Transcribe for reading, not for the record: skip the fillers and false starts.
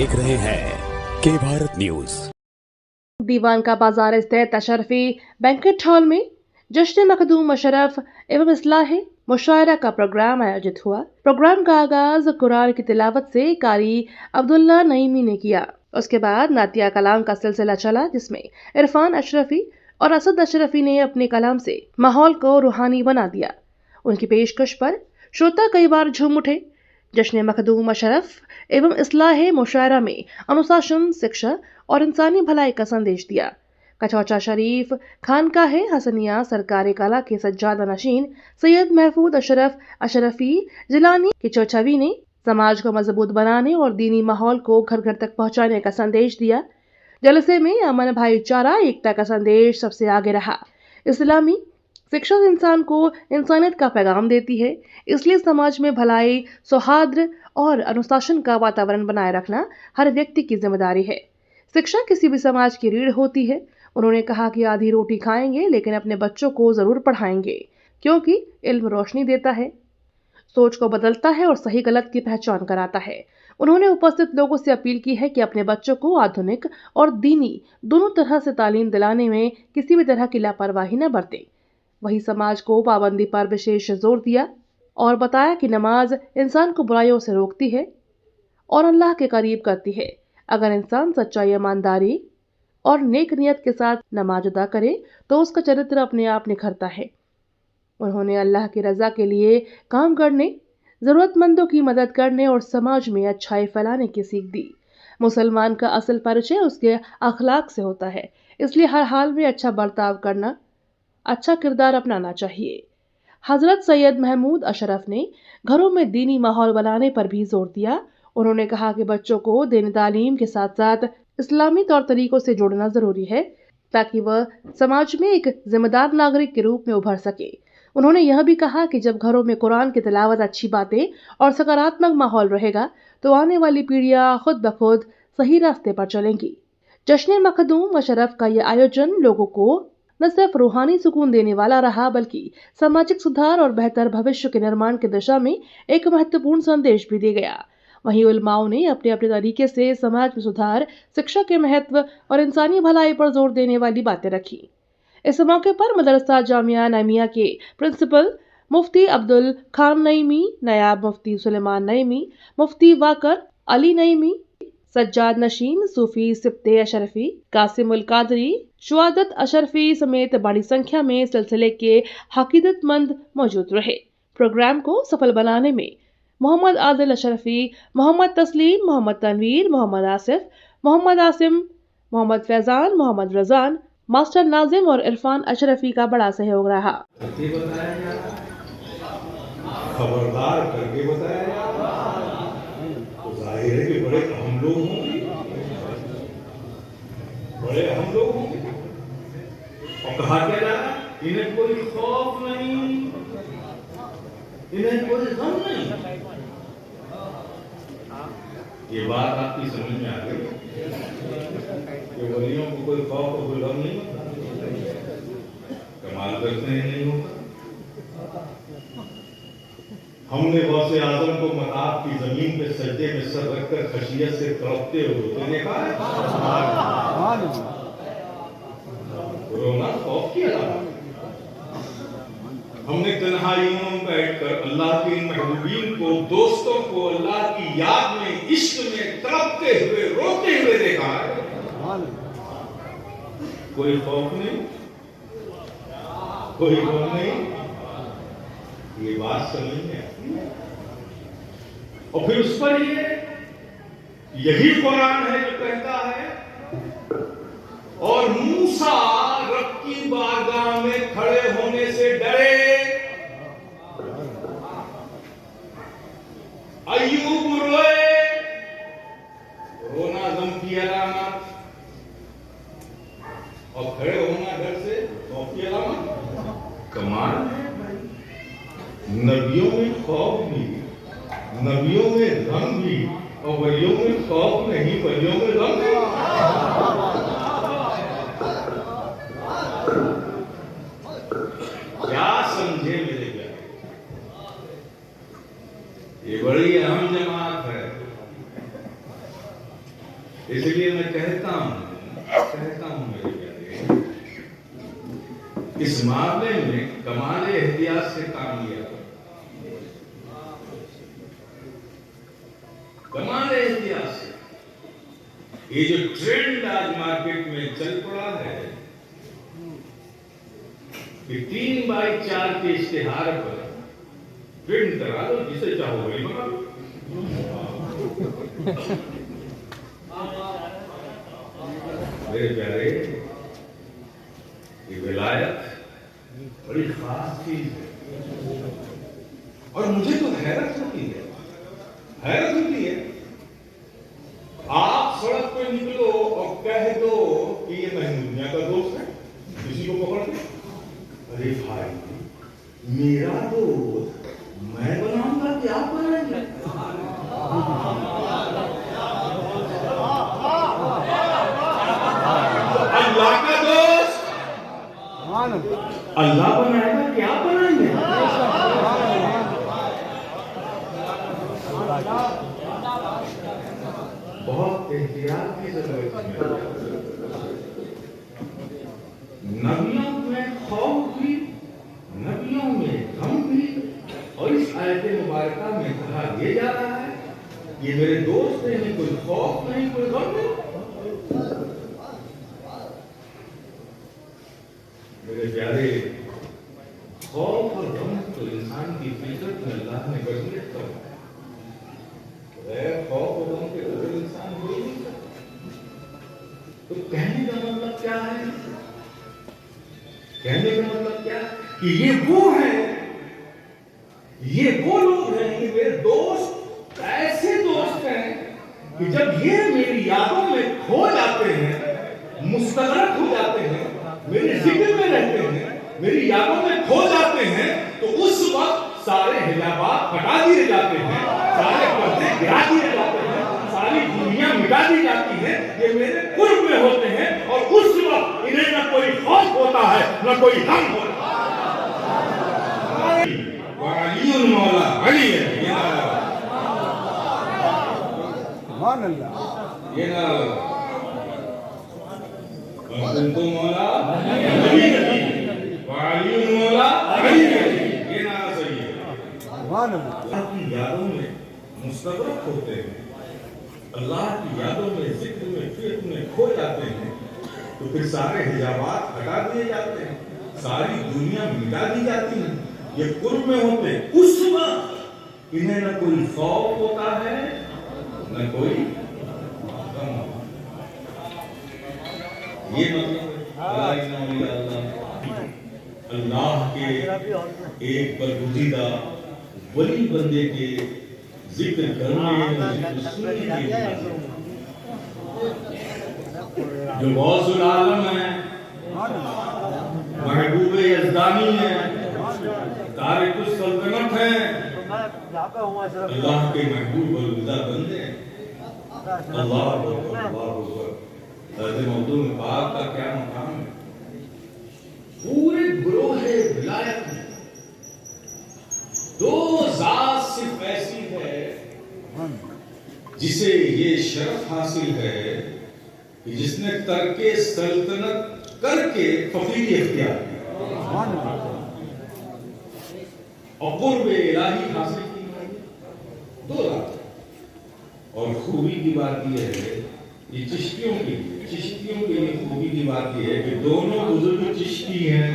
देख रहे हैं के भारत न्यूज। दीवान का बाजार स्थित अशरफी बैंक्वेट हॉल में जश्न मखदूम मुशर्रफ एवं इस्लाह मुशायरा का प्रोग्राम आयोजित हुआ। प्रोग्राम का आगाज कुरान की तिलावत से कारी अब्दुल्ला नईमी ने किया। उसके बाद नातिया कलाम का सिलसिला चला, जिसमें इरफान अशरफी और असद अशरफी ने अपने कलाम से माहौल को रूहानी बना दिया। उनकी पेशकश पर श्रोता कई बार झूम उठे। जश्न मखदूम मुशर्रफ एवं इस्लाह मुशायरा में अनुशासन, शिक्षा और इंसानी भलाई का संदेश दिया। कचौचा शरीफ खानकाह हसनिया सरकारी कला के सज्जादा नशीन सैयद महफूज अशरफ अशरफी जिलानी की चौचवी ने समाज को मजबूत बनाने और दीनी माहौल को घर घर तक पहुंचाने का संदेश दिया। जलसे में अमन, भाईचारा, एकता का संदेश सबसे आगे रहा। इस्लामी शिक्षा इंसान को इंसानियत का पैगाम देती है, इसलिए समाज में भलाई, सौहार्द और अनुशासन का वातावरण बनाए रखना हर व्यक्ति की जिम्मेदारी है। शिक्षा किसी भी समाज की रीढ़ होती है। उन्होंने कहा कि आधी रोटी खाएंगे लेकिन अपने बच्चों को जरूर पढ़ाएंगे, क्योंकि इल्म रोशनी देता है, सोच को बदलता है और सही गलत की पहचान कराता है। उन्होंने उपस्थित लोगों से अपील की है कि अपने बच्चों को आधुनिक और दीनी दोनों तरह से तालीम दिलाने में किसी भी तरह की लापरवाही न बरतें। वही समाज को पाबंदी पर विशेष जोर दिया और बताया कि नमाज इंसान को बुराइयों से रोकती है और अल्लाह के करीब करती है। अगर इंसान सच्चाई, ईमानदारी और नेक नियत के साथ नमाज अदा करे तो उसका चरित्र अपने आप निखरता है। उन्होंने अल्लाह की रजा के लिए काम करने, जरूरतमंदों की मदद करने और समाज में अच्छाई फैलाने की सीख दी। मुसलमान का असल परिचय उसके अखलाक से होता है, इसलिए हर हाल में अच्छा बर्ताव करना, अच्छा किरदार अपनाना चाहिए। हजरत सैयद महमूद अशरफ ने घरों में दीनी माहौल बनाने पर भी जोर दिया। उन्होंने कहा कि बच्चों को दीनी तालीम के साथ साथ इस्लामी तौर तरीकों से जोड़ना जरूरी है, ताकि वह समाज में एक जिम्मेदार नागरिक के रूप में उभर सके। उन्होंने यह भी कहा कि जब घरों में कुरान की तिलावत, अच्छी बातें और सकारात्मक माहौल रहेगा तो आने वाली पीढ़ियां खुद ब खुद सही रास्ते पर चलेंगी। जश्न मखदूम मुशर्रफ का यह आयोजन लोगों को न सिर्फ रूहानी सुकून देने वाला रहा, बल्कि सामाजिक सुधार और बेहतर भविष्य के निर्माण की दिशा में एक महत्वपूर्ण संदेश भी दे गया। वहीं उलमाओं ने अपने अपने तरीके से समाज में सुधार, शिक्षा के महत्व और इंसानी भलाई पर जोर देने वाली बातें रखी। इस मौके पर मदरसा जामिया नईमिया के प्रिंसिपल मुफ्ती अब्दुल खान नईमी, नायब मुफ्ती सुलेमान नईमी, मुफ्ती वाकर अली नईमी, सज्जाद नशीन, सूफी सिप्ते अशरफी, कासिमुल कादरी, शुआदत अशरफी समेत बड़ी संख्या में सिलसिले के हकीकतमंद मौजूद रहे। प्रोग्राम को सफल बनाने में मोहम्मद आदिल अशरफी, मोहम्मद तस्लीम, मोहम्मद तनवीर, मोहम्मद आसिफ, मोहम्मद आसिम, मोहम्मद फैजान, मोहम्मद रजान, मास्टर नाजिम और इरफान अशरफी का बड़ा सहयोग रहा। खबरदार करके बताया तो जाहिर है कि बड़े हम लोग होंगे, बड़े हम लोग होंगे। और कहा क्या जा रहा, इन्हें कोई खौफ नहीं, इन्हें कोई गम नहीं। ये बात आपकी समझ में आ गई कि वलियों को कोई खौफ और कोई गम नहीं होता, कमाल करते हैं नहीं होता। हमने गौसे आजम को मताब की जमीन पे सज्जे में सर रखकर खशियत से तड़पते हुए तो देखा है। रोना खौफ की अलामत। हमने तन्हाइयों में बैठकर अल्लाह के महबूबीन को, दोस्तों को अल्लाह की याद में, इश्क में तड़पते हुए, रोते हुए देखा है। कोई खौफ नहीं, कोई गम नहीं। ये बात समझ में आती है। और फिर उस पर यही कुरान है जो कहता है, और मूसा रब की बारगाह में खड़े होने से डरे, अय्यूब रोए, रोना गम की अलामत, और खड़े होना डर से खौफ की अलामत। कमाल है। नबियों में खौफ भी, नबियों में गम भी, और वलियों में खौफ नहीं, वलियों में गम नहीं। क्या समझे मेरे प्यारे, ये बड़ी अहम जमात है। اس لیے میں کہتا ہوں میرے پیارے، اس معاملے میں کمال احتیاط سے کام لیا کرو، کمال احتیاط سے۔ یہ جو ٹرینڈ آج مارکیٹ میں چل پڑا ہے کہ 3x4 کے اشتہار پر پرنٹ کرا دو، جسے چاہو وہی بنا دو۔ میرے پیارے، یہ ولایت بڑی خاص چیز ہے، اور مجھے تو حیرت ہوتی ہے آپ سڑک پہ نکلو اور کہہ دو کہ یہ محمود میاں کا دوست ہے، کسی کو پکڑ کے، ارے بھائی میرا دوست میں بناؤں گا کیا بنائیں گے؟ اللہ کا دوست اللہ بنائے گا کیا بنائیں گے؟ بہت احتیاط کی ضرورت ہے۔ نبیوں میں خوف بھی، نبیوں میں غم بھی، اور اس آیت مبارکہ میں کہا یہ جا رہا ہے یہ میرے دوست ہیں، کوئی خوف نہیں، کوئی غم نہیں۔ میرے پیارے، خوف اور غم تو انسان کی فطرت میں اللہ نے گردش کر ہے، غیر خوف اور غم کے بغیر انسان ہو ہی نہیں سکتا۔ تو کہنے کا مطلب کیا ہے؟ کہنے کا مطلب کیا ہے کہ یہ وہ لوگ ہیں، یہ میرے دوست ایسے دوست ہیں کہ جب یہ میری یادوں میں کھو جاتے ہیں، مستغرق ہو جاتے ہیں، میرے ذکر میں رہتے ہیں، میری یادوں میں کھو جاتے ہیں، تو اس وقت سارے حجابات ہٹا دیے جاتے ہیں، سارے پردے گرا دیے جاتے ہیں، ساری دنیا مٹا دی جاتی ہے، یہ میرے قرب میں ہوتے ہیں، اور اس وقت انہیں نہ کوئی خوف ہوتا ہے نہ کوئی غم ہوتا ہے۔ وعلی المولا علی ہے، یہ نعرہ وَأَنْتُ مولا علی ہے، وعلی المولا علی ہے، یہ نعرہ صحیح ہے۔ اللہ کی یادوں میں مستغرق ہوتے ہیں، اللہ کی یادوں میں، ذکر میں، فکر میں کھو جاتے ہیں، تو پھر سارے حجابات ہٹا دیے جاتے ہیں، ساری دنیا مٹا دی جاتی ہے، یہ قرب میں ہوتے ہیں، اس وقت انہیں نہ کوئی خوف ہوتا ہے نہ کوئی غم ہوتا ہے۔ یہ مطلب اللہ کے ایک برگزیدہ ولی بندے کے ذکر کرنے، ذکر سننے کے لیے جو غوث العالم ہے، محبوب یزدانی ہے، تارک السلطنت ہے، اللہ کے محبوب الوداع بندے ہیں۔ اللہ اکبر، اللہ اکبر۔ حضرت مخدوم پاک کا کیا مقام ہے؟ پورے گروہ ولایت میں دو ذات صرف ایسی ہے جسے یہ شرف حاصل ہے کہ جس نے ترک سلطنت کر کے فقیری اختیار کیا اور قرب الہی حاصل کی، دو ذات۔ اور خوبی کی بات یہ ہے، یہ چشتیوں کے لیے خوبی کی بات یہ ہے کہ دونوں بزرگ چشتی ہیں۔